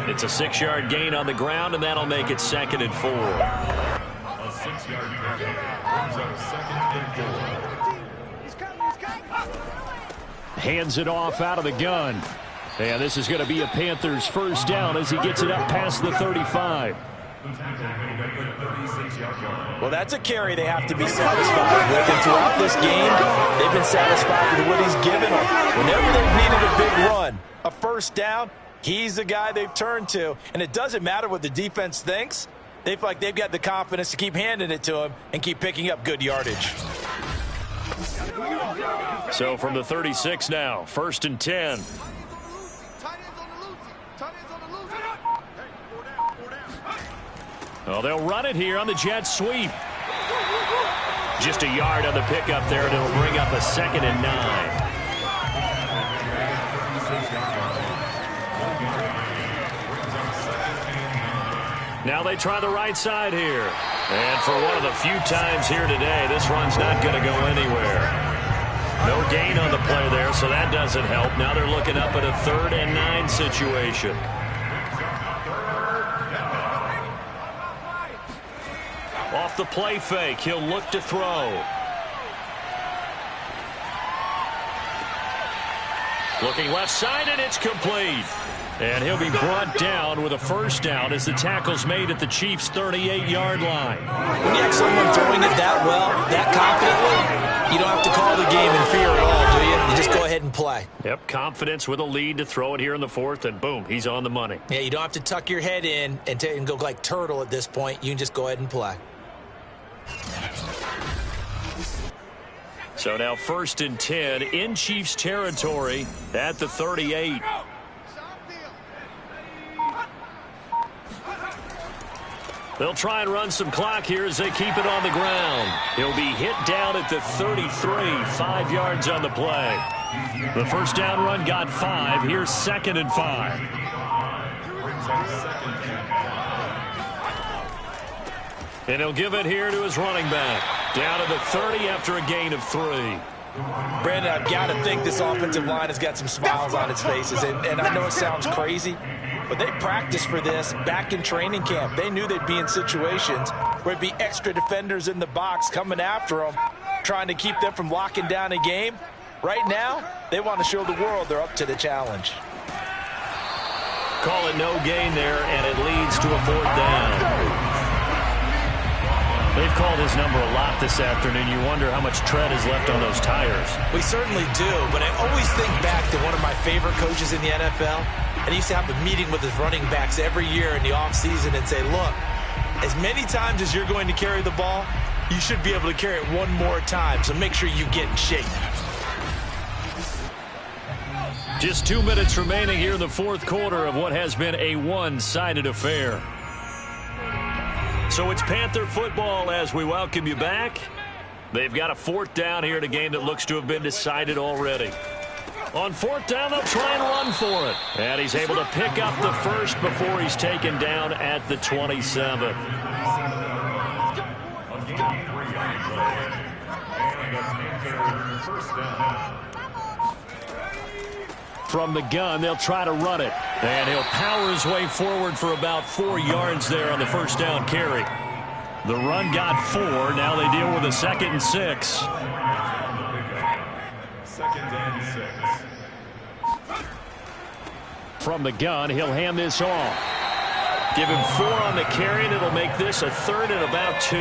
It's a 6-yard gain on the ground, and that'll make it 2nd and 4. A 6-yard gain brings up 2nd and 4. Hands it off out of the gun. And this is going to be a Panthers first down as he gets it up past the 35. Well, that's a carry they have to be satisfied with. And throughout this game, they've been satisfied with what he's given them. Whenever they've needed a big run, a first down, he's the guy they've turned to. And it doesn't matter what the defense thinks. They feel like they've got the confidence to keep handing it to him and keep picking up good yardage. So from the 36 now, 1st and 10. Well, they'll run it here on the jet sweep. Just a yard on the pickup there, and it'll bring up a 2nd and 9. Now they try the right side here. And for one of the few times here today, this run's not going to go anywhere. No gain on the play there, so that doesn't help. Now they're looking up at a 3rd and 9 situation. Off the play fake, he'll look to throw. Looking left side, and it's complete. And he'll be brought down with a first down as the tackle's made at the Chiefs' 38-yard line. When you have someone throwing it that well, that confidently, you don't have to call the game in fear at all, do you? You just go ahead and play. Yep, confidence with a lead to throw it here in the 4th, and boom, he's on the money. Yeah, you don't have to tuck your head in and go like turtle at this point. You can just go ahead and play. So now 1st and 10 in Chiefs territory at the 38. They'll try and run some clock here as they keep it on the ground. He'll be hit down at the 33, 5 yards on the play. The first down run got 5. Here's 2nd and 5. And he'll give it here to his running back. Down to the 30 after a gain of 3. Brandon, I've got to think this offensive line has got some smiles on its faces. And I know it sounds crazy, but they practiced for this back in training camp. They knew they'd be in situations where it'd be extra defenders in the box coming after them, trying to keep them from locking down a game. Right now, they want to show the world they're up to the challenge. Call it no gain there, and it leads to a 4th down. They've called his number a lot this afternoon. You wonder how much tread is left on those tires. We certainly do, but I always think back to one of my favorite coaches in the NFL. And he used to have a meeting with his running backs every year in the offseason and say, look, as many times as you're going to carry the ball, you should be able to carry it one more time, so make sure you get in shape. Just 2 minutes remaining here in the 4th quarter of what has been a one-sided affair. So it's Panther football as we welcome you back. They've got a 4th down here in a game that looks to have been decided already. On 4th down, they'll try and run for it. And he's able to pick up the first before he's taken down at the 27. From the gun, they'll try to run it. And he'll power his way forward for about 4 yards there on the first down carry. The run got 4. Now they deal with a 2nd and 6. 2nd and 6. From the gun, he'll hand this off. Give him 4 on the carry, and it'll make this a 3rd and about 2.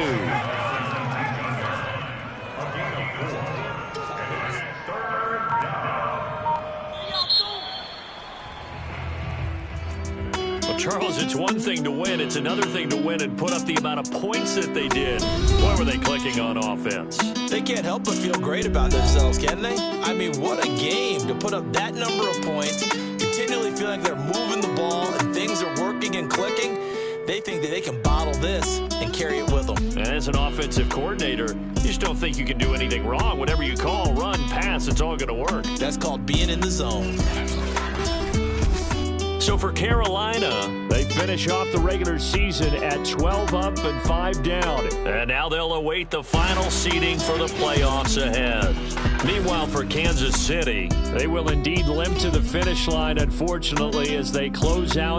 Charles, it's one thing to win. It's another thing to win and put up the amount of points that they did. Boy, were they clicking on offense. They can't help but feel great about themselves, can they? I mean, what a game to put up that number of points, continually feeling they're moving the ball and things are working and clicking. They think that they can bottle this and carry it with them. And as an offensive coordinator, you just don't think you can do anything wrong. Whatever you call, run, pass, it's all going to work. That's called being in the zone. So for Carolina, they finish off the regular season at 12 up and 5 down. And now they'll await the final seeding for the playoffs ahead. Meanwhile, for Kansas City, they will indeed limp to the finish line, unfortunately, as they close out